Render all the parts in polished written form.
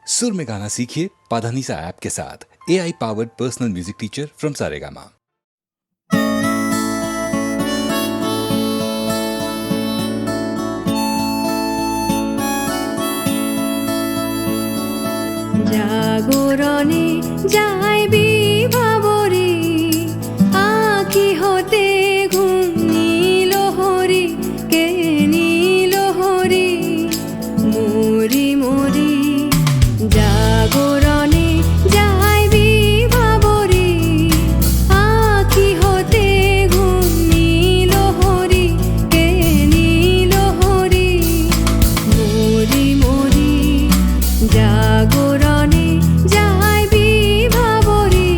सुर में गाना सीखिए पाधानीसा ऐप के साथ। AI powered personal music teacher from Saregama. জাগরণে যাইবি ভাবরে আঁখি হতে ঘুম নীল হরি কে নীল হরি মরি মরি জাগরণে যাইবি ভাবরে আঁখি হতে ঘুম নীল হরি কে নীল হরি মরি মরি জাগরণে যাইবি ভাবরে।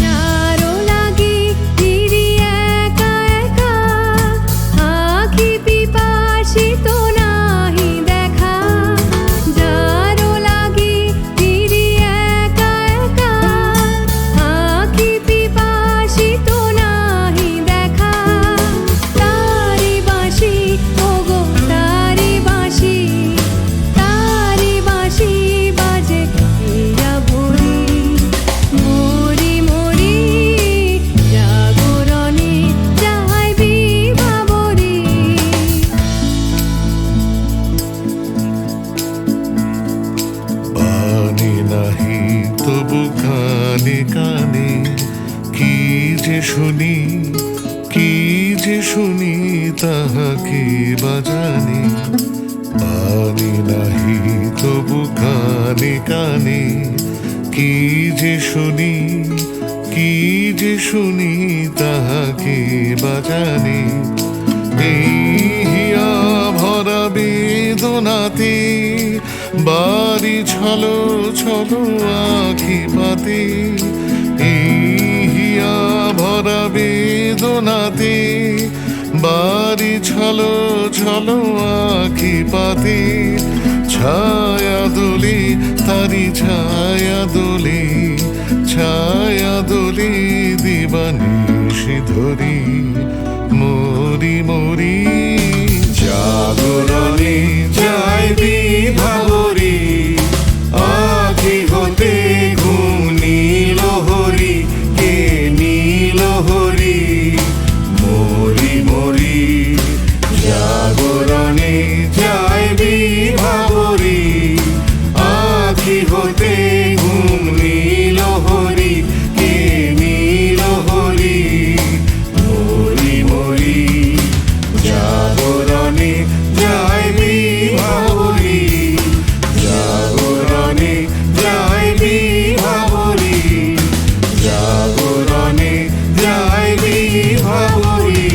যারো লাগি ফিরি একা একা আঁখি পিপাসিত নাহি দেখা। যারো লাগি ফিরি একা একা আঁখি পিপাসিত নাহি দেখা। তারি বাঁশি ওগো তারি বাঁশি বাজে হিয়া ভরি মরি মরি জাগরণে যাইবি ভাবরে। পানি নাহি তবু কানে কানে কি যে শুনি তাহাকে বাজানি। পানি নাহি তবু কানে কানে কি যে শুনি তাহাকে বাজানি। এই হিয়া ভরা বেদনাতে বাড়ি ছলো ছলো আঁখি পাতে। এই হিয়া ভরা বেদনাতে বাড়ি ছলো ছলো আঁখি পাতে। ছায়া দোলে তারি ছায়া দোলে দিবানিশি ধরি মরি মরি জাগরণে যাইবি ভাবরে আঁখি হতে ঘুম নীল হরি কে নীল হরি মরি মরি জাগরণে যাইবি ভাবরে আঁখি হতে ঘুম নীল হরি কে নীল হরি মরি মরি জাগরণে যাইবি ভাবরে জাগরণে যাইবি ভাবরে জাগরণে যাইবি ভাবরে।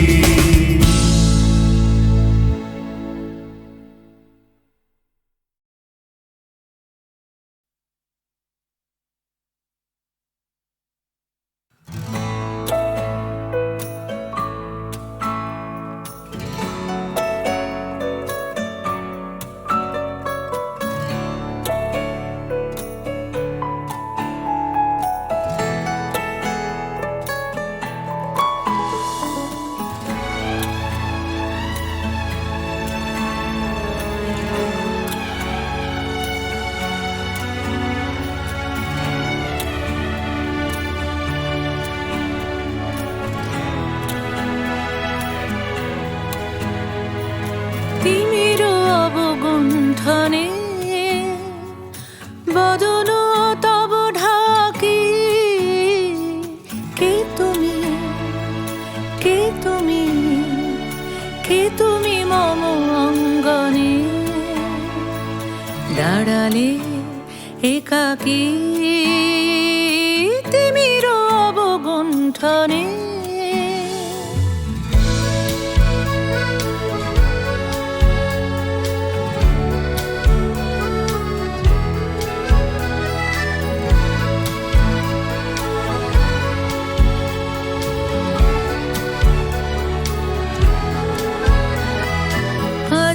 তিমির অবগুণ্ঠনে বদন তব ঢাকি। কে তুমি কে তুমি কে তুমি মম অঙ্গনে দাঁড়ালে একাকী। তিমির অবগুণ্ঠনে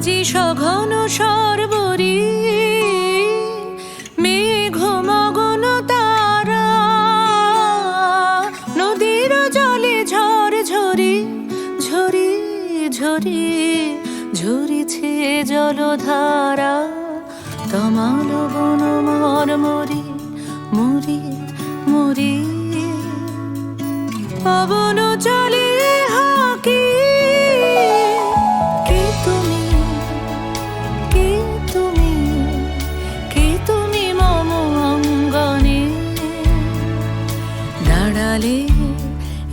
আজি সঘন সর্বরী মেঘ মগন তারা নদীর জলে ঝড় ঝরি ঝরি ঝরি ঝরিছে জলধারা তমাল বন মরমরি মরি মরি পবন চলে হাকি কে তুমি কে তুমি কে তুমি মম অঙ্গনে দাঁড়ালে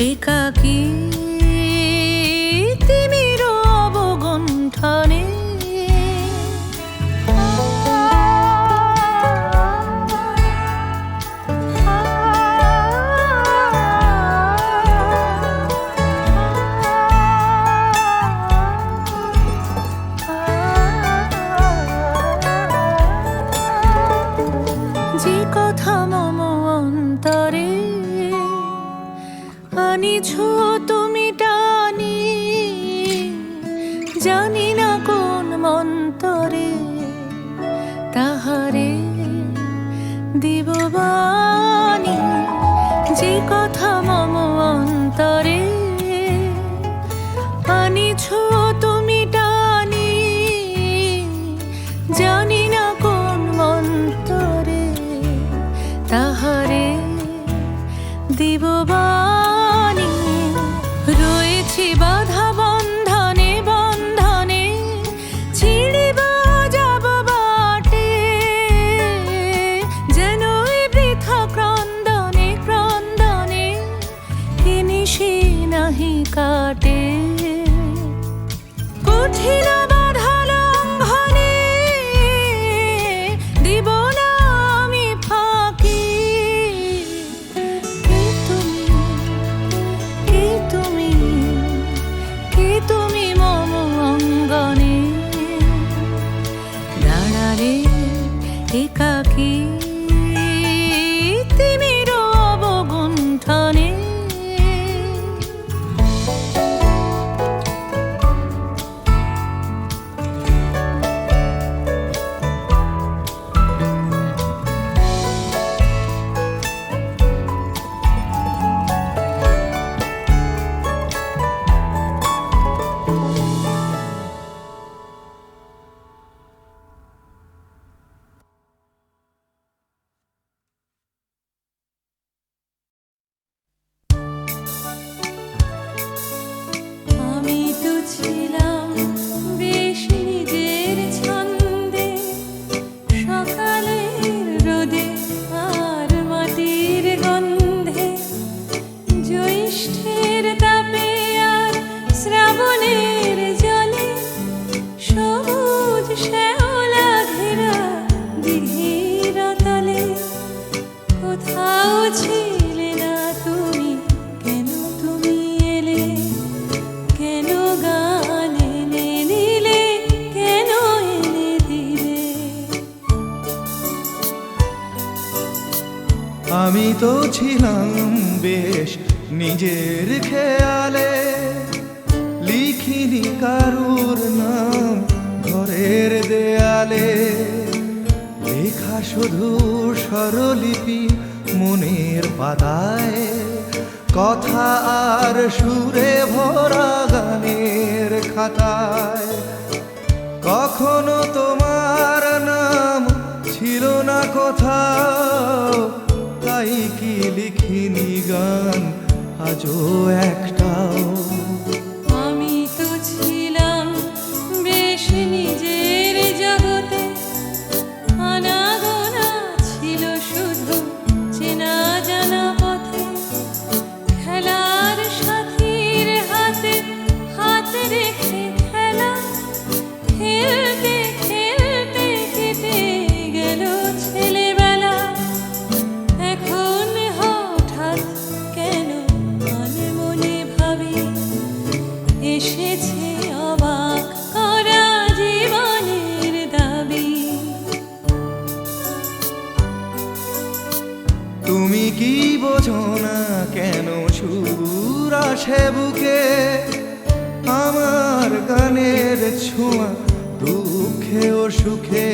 একাকী তিমির অবগুণ্ঠনে যে কথা মম অন্তরে আনিছ তুমি টানি জানি না কোন মন্তরে তাহারে দিব বাণী যে কথা মম অন্তরে আনিছ তুমি টানি জানি না কোন মন্তরে তাহারে দিব বাণী রয়েছি বাধা বন্ধনে বন্ধনে ছিড়িব যাব বাটে যেন এই বৃথা ক্রন্দনে ক্রন্দনে নিশি নাহি কাটে কঠিন বাধা লঙ্ঘনে দিব না আমি ফাঁকি কে তুমি কে তুমি মম অঙ্গনে দাঁড়ালে একাকী তিমির অবগুণ্ঠনে আমি তো ছিলাম বেশ নিজের ছন্দে সকালের রোদে আর মাটির গন্ধে জ্যৈষ্ঠের তাপে আর শ্রাবণের জলে সবুজ শ্যাওলা ঘেরা দিঘির তলে কোথাও ছিলে না তুমি কেন তুমি এলে কেন গান এনে দিলে কেন এনে দিলে আমি তো ছিলাম বেশ নিজের খেয়ালে লিখিনি কারুর নাম ঘরের দেয়ালে লেখা শুধু স্বরলিপি মনের পাতায় কথা আর সুরে ভরা গানের খাতায় কখনো তোমার নাম ছিল না কোথাও তাই কি লিখিনি গান আজও একটাও আমি তো ছিলাম বেশ নিজের জগতে আনাগোনা ছিল শুধু চেনা জানা পথে খেলার সাথীর হাতে হাত রেখে খেলা খেলতে খেলতে কেটে গেল ছেলেবেলা এখন হঠাৎ কেন মনে মনে ভাবি এসেছে অবাক করা জীবনের দাবি তুমি কি বোঝো না কেন সুর আসে বুকে আমার গানের ছোঁয়া দুঃখে ও সুখে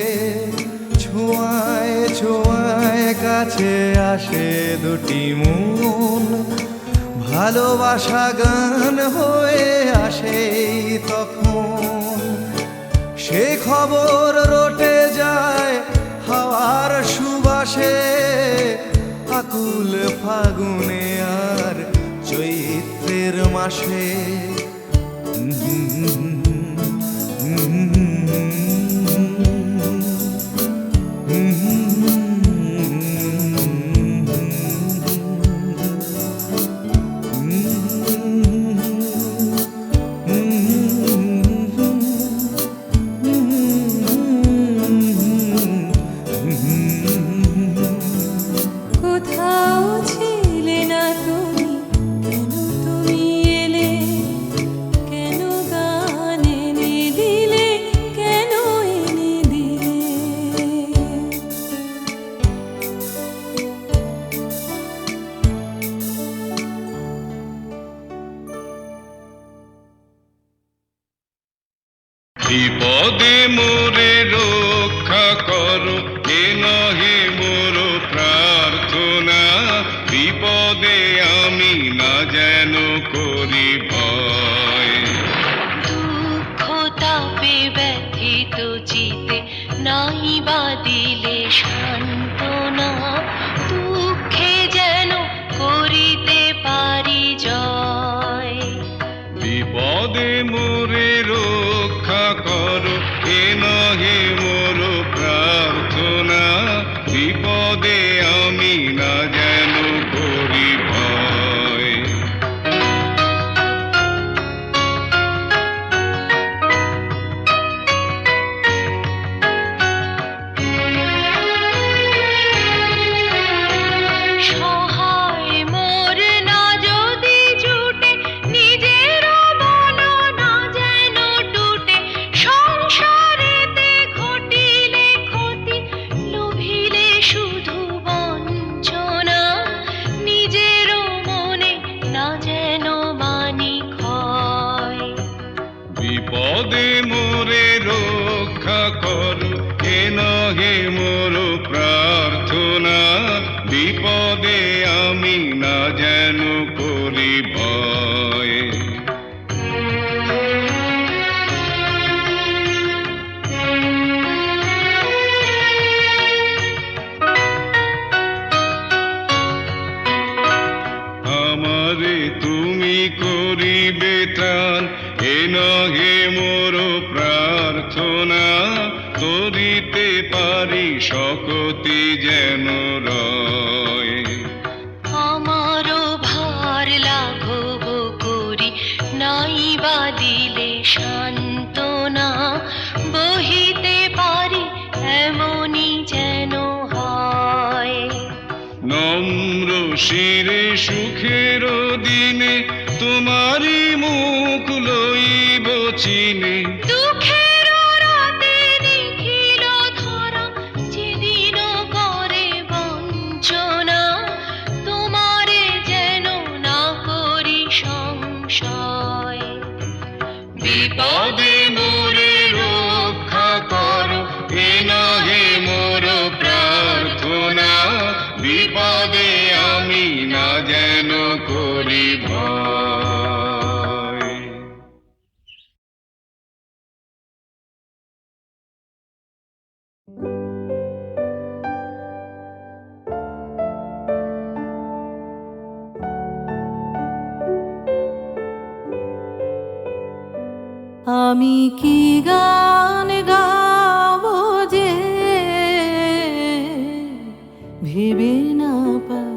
ছোঁয়ায় ছোঁয়ায় কাছে আসে দুটি মন, ভালোবাসা গান হয়ে আসে তখন। সে খবর রটে যায় হাওয়ার সুবাসে, আকুল ফাগুনে আর চৈত্রের মাসে। কোথাও ছিলে না তুমি, কেন তুমি এলে, কেন গান এনে দিলে, কেন এনে দিলে। বিপদে মোরে রক্ষা করো, এ নহে মোর প্রার্থনা। বিপদে আমি না যেন করি ভয়। দুঃখ তাপে ব্যথিত চিতে নাই বা দিলে সান্ত্বনা। দুঃখে যেন করিতে পারি জয়। বিপদে মোরে রক্ষা করো, এ নহে মোর প্রার্থনা। বিপদে আমি না যেন করি ভয়। সহায় মোর না যদি জুটে, নিজের মন না যেন টুটে। সংসারেতে ঘটিলে ক্ষতি, লোভিলে শুধু বঞ্চনা। নিজের মনে না যেন মানি ক্ষয়। বিপদে মোরে রক্ষা করো, এ নহে মোর প্রার্থনা। বিপদে আমি না যেন করি ভয়। আমারে তুমি করিবে ত্রাণ, এ নহে মোর প্রার্থনা। করিতে পারি শকতি যেন রয়। আমারও ভার লাঘব করি, নাই বা দিলে সান্ত্বনা। বহিতে পারি এমনই যেন হয়। নম্র শিরে সুখের দিনে তোমারি মুখ লইব চিনে। দুঃখের রাতে নিখিল ধরা, যেদিন করে বঞ্চনা। তোমারে যেন না করি সংশয়। বিপদে মোরে রক্ষা করো, এ নহে মোর প্রার্থনা। বিপদে আমি না যেন করি ভয়। আমি কি গান গাবো যে ভেবে না পাই,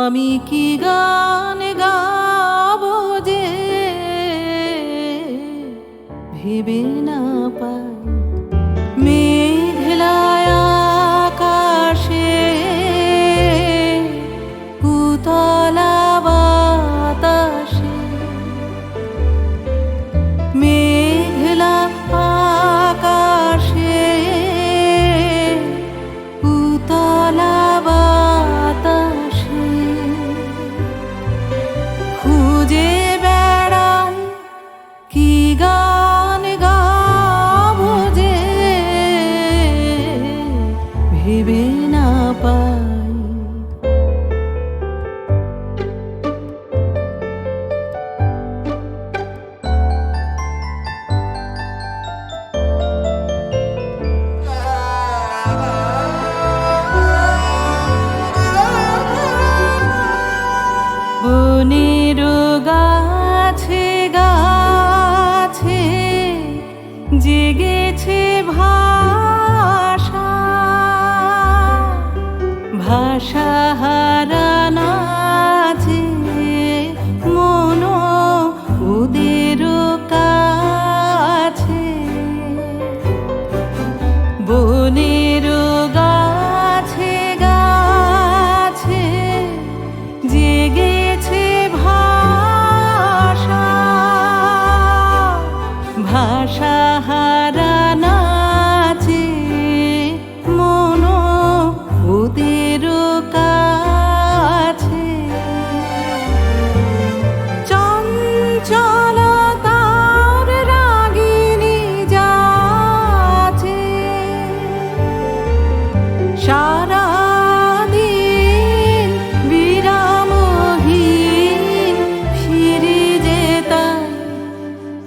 আমি কি গান গাবো যে ভেবে না পাই। মেঘলায় আকাশে উতলা বাতাসে, মেঘলা আকাশে উতলা বাতাসে খুঁজে বেড়াই কি গান গা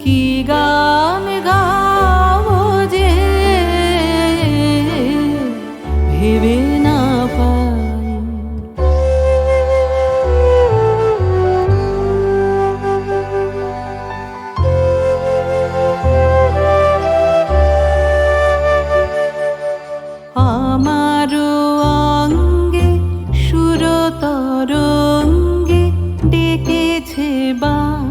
কি গান গাবো যে ভেবে না পাই। আমারও অঙ্গে সুরতরঙ্গে ডেকেছে বান,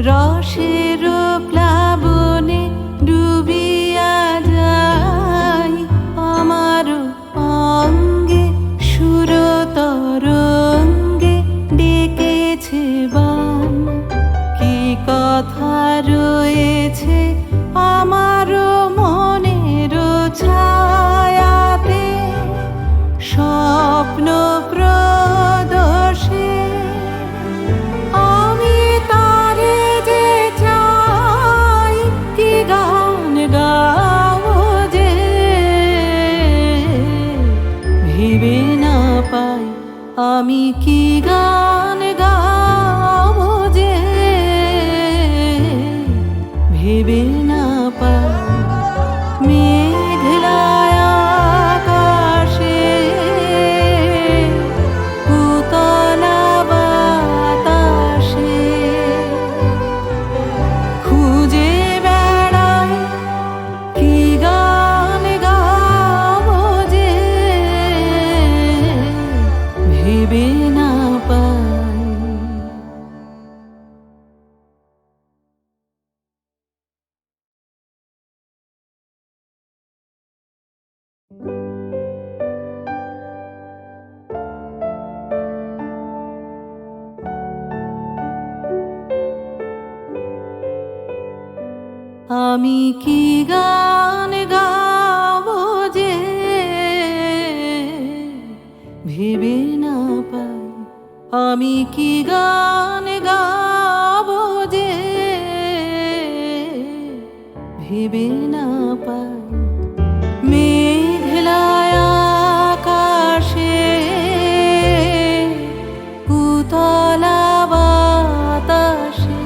রসের প্লাবনে ডুবিয়া যাই। আমারও অঙ্গে সুরতরঙ্গে ডেকেছে বান, কি কথা রয়েছে আমারও মনের ছায়াতে, স্বপ্ন প্রদোষে আমি তারে যে চাই। কি গান গাবো যে ভেবে না পাই। আমি কি গান গাবো যে ভেবে না পাই। মেঘলা আকাশে উতলা বাতাসে খুঁজে বেড়াই। কি গান গাবো যে ভেবে না পাই। আমি কি গান গাবো যে ভেবে না পাই। আমি কি গান গাবো যে ভেবে না পাই। মেঘলা আকাশে উতলা বাতাসে,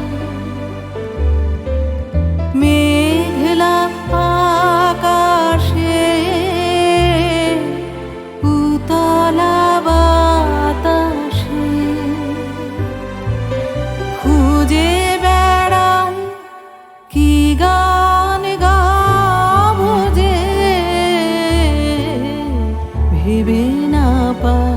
মেঘলা আকাশে উতলা বাতাসে খুঁজে বেড়াই। কি গান গাবো যে ভেবে না পাই।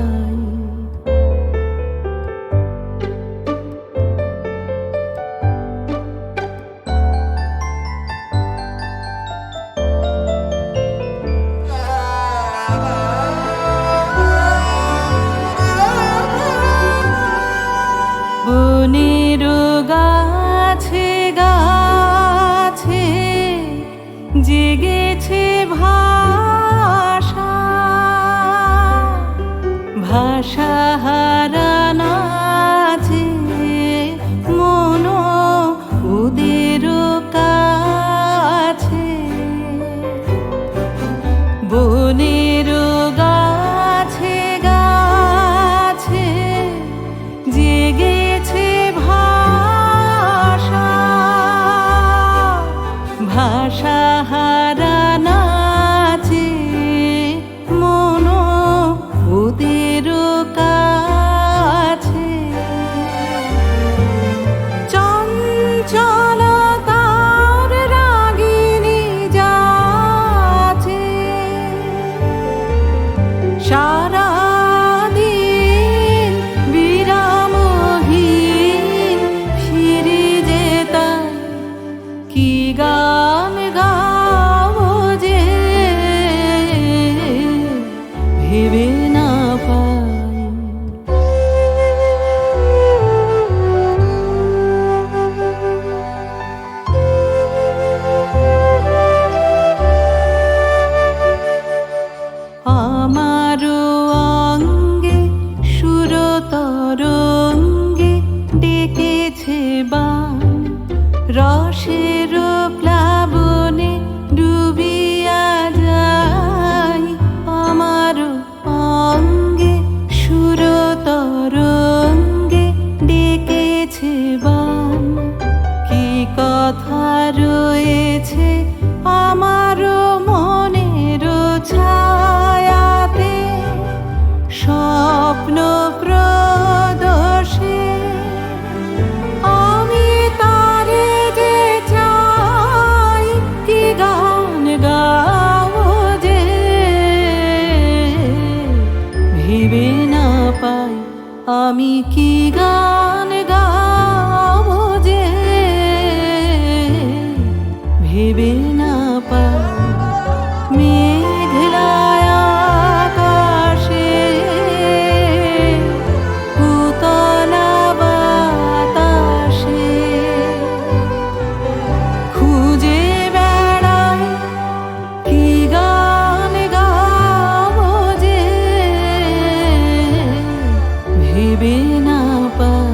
বনের গাছে গাছে জেগেছে ভাষা, ভাষা হারানো আছে মন ওদের কাছে। বনের গাছে গাছে জেগেছে ভাষা, ভাষা হারানো আছে মন ওদের কাছে। চঞ্চলতার রাগিনী যাচ্ছে সারাদিন বিরামহীন ফিরে যেতাম। কি গান গাবো যে ভেবে না পাই। আমারও অঙ্গে সুরতরঙ্গে ডেকেছে বান, রসের প্লাবনে ডুবিয়া যাই। আমারও অঙ্গে সুরতরঙ্গে ডেকেছে বান, কি কথা রয়েছে আমারও মনের ছায়াতে স্বপ্ন প্রদোষে আমি তারে যে চাই কি গান গাবো যে ভেবে না পাই আমি কি গান গাবো যে ভেবে না পাই মেঘলায় আকাশে উতলা বাতাসে খুঁজে বেড়াই কি গান গাবো যে ভেবে না পাই।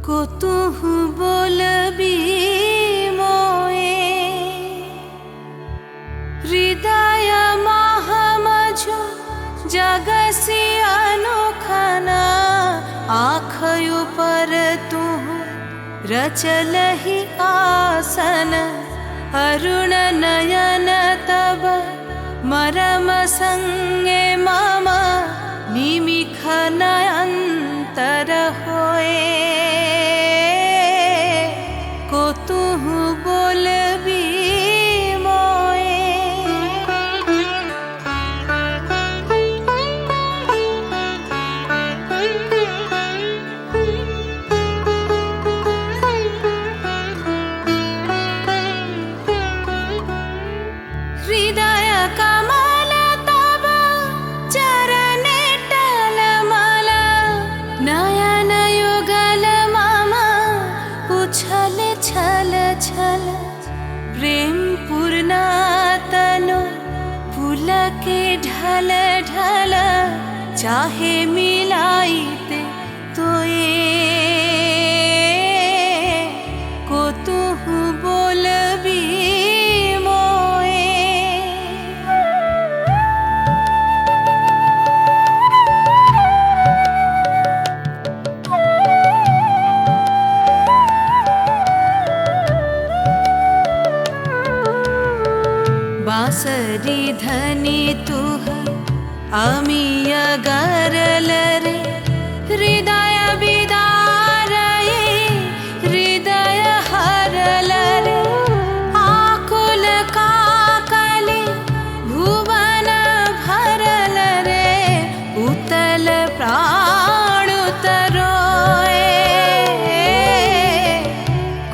কতহু বলবি মোয়ে হৃদয় মহামঝ जगसी अनोखना आँखय पर तू रचलहि आसन अरुण नयन तब मरम संगे मम निमिख नयंतर होए को तुहु बोलबी हृदय कमल तब चरणे टलमल नयन युगल मम उछल छल छल प्रेम पूर्ण तनु पुलके ढल ढल चाहे मिलाइते तोए को तुहु बोलबी बांसरी धनी तुह आमी अगरल रे हृदय बिदारये हृदय हरल रे आकुल काकली भुवन भरल रे उतल प्राण उतरोए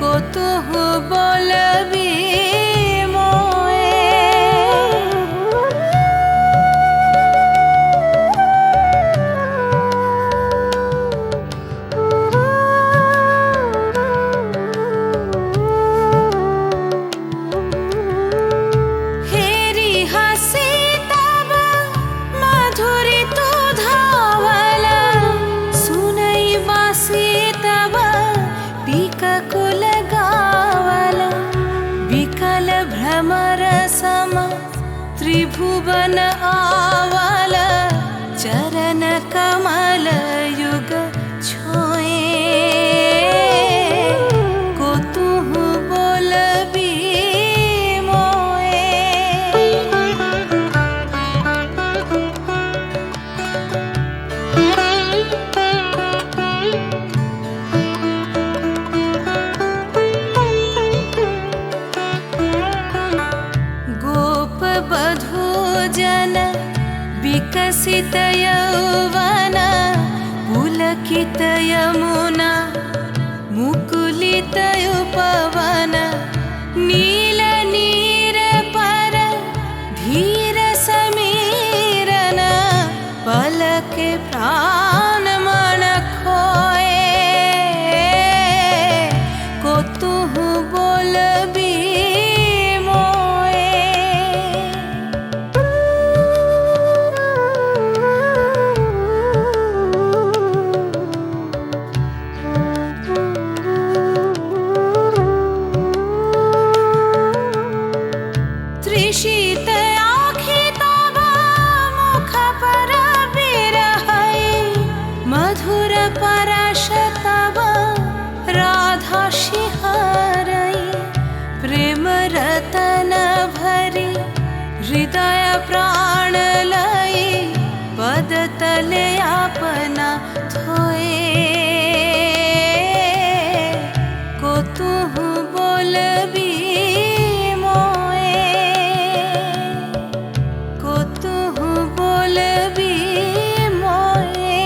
को तुहु बोलबी भ्रमर सम त्रिभुवन आवल चरण कमल युग छोए को तुहु बोलबी जन विकसित यौवन पुलकित यमुना मुकुलित उपवन नील नीर पर धीर समीरन पलक प्राण मन खोए को तुहु बोलबी शीत आँखि तब मुख प्राण लई पद तले आपना थोए को तू बोलबी मोए को तू बोलबी मोए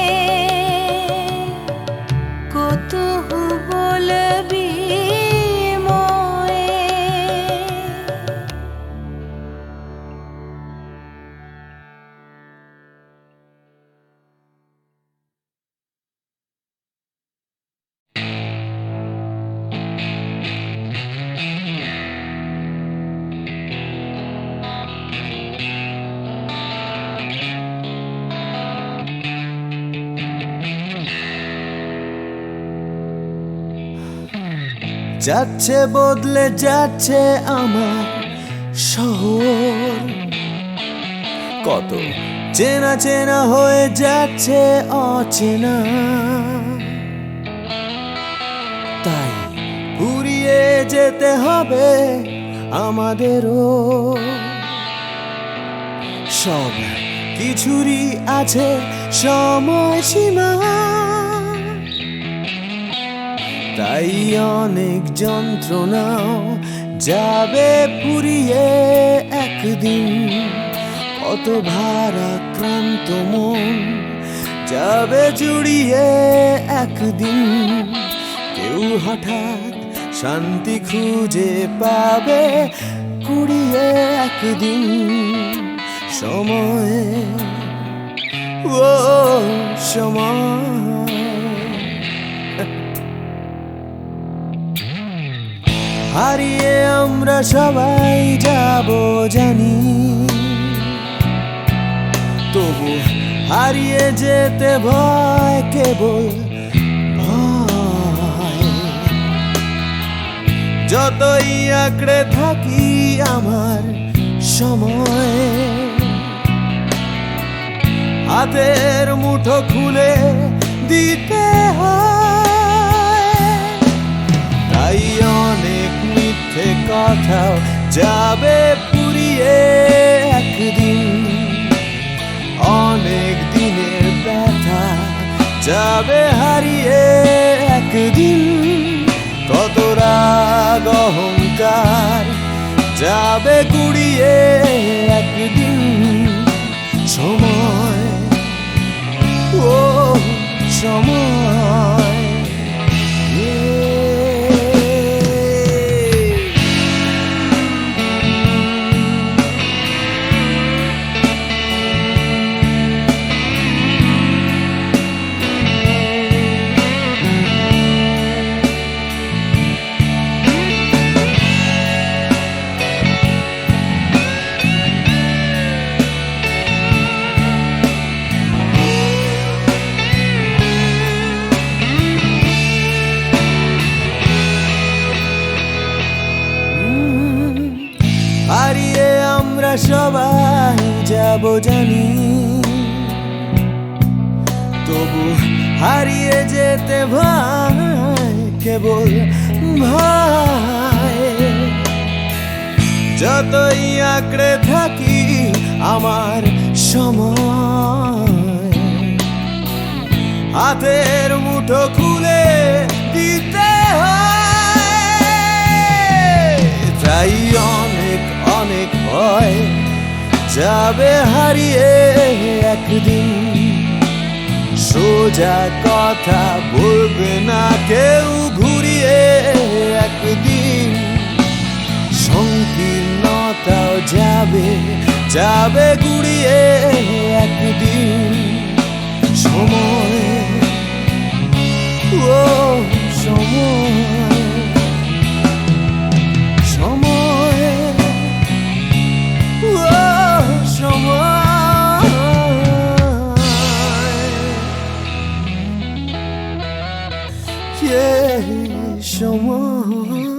को तू बोलबी मोए। যাচ্ছে বদলে যাচ্ছে আমার শহর, কত চেনা চেনা হয়ে যাচ্ছে অচেনা, তাই ঘুরিয়ে যেতে হবে আমাদেরও। সব কিছুরই আছে সময়সীমা, তাই অনেক যন্ত্রণাও যাবে ফুরিয়ে একদিন, কত ভারাক্রান্ত মন যাবে জুড়িয়ে একদিন। কেউ হঠাৎ শান্তি খুঁজে পাবে কুড়িয়ে একদিন সময়, ও সময়। হারিয়ে আমরা সবাই যাব জানি, তবু হারিয়ে যেতে ভয়, কেবল ভয়। যতই আঁকড়ে থাকি আমার সময়, হাতের মুঠো খুলে দিতে হয়। তাই অনেক মিথ্যে কথাও যাবে ফুরিয়ে একদিন, অনেক দিনের ব্যথা যাবে হারিয়ে একদিন, কত রাগ অহংকার যাবে গুড়িয়ে একদিন সময়, ও সময়। হারিয়ে আমরা সবাই যাব জানি, তবু হারিয়ে যেতে ভয়, কেবল ভয়। যতই আঁকড়ে থাকি আমার সময়, হাতের মুঠো খুলে দিতে হয়। তাই অনেক অনেক ভয় যাবে হারিয়ে একদিন, সোজা কথা বলবে না কেউ ঘুরিয়ে একদিন, সংকীর্ণতাও যাবে যাবে গুড়িয়ে একদিন সময়, ও সময়। সময়, ও সময়, সময়।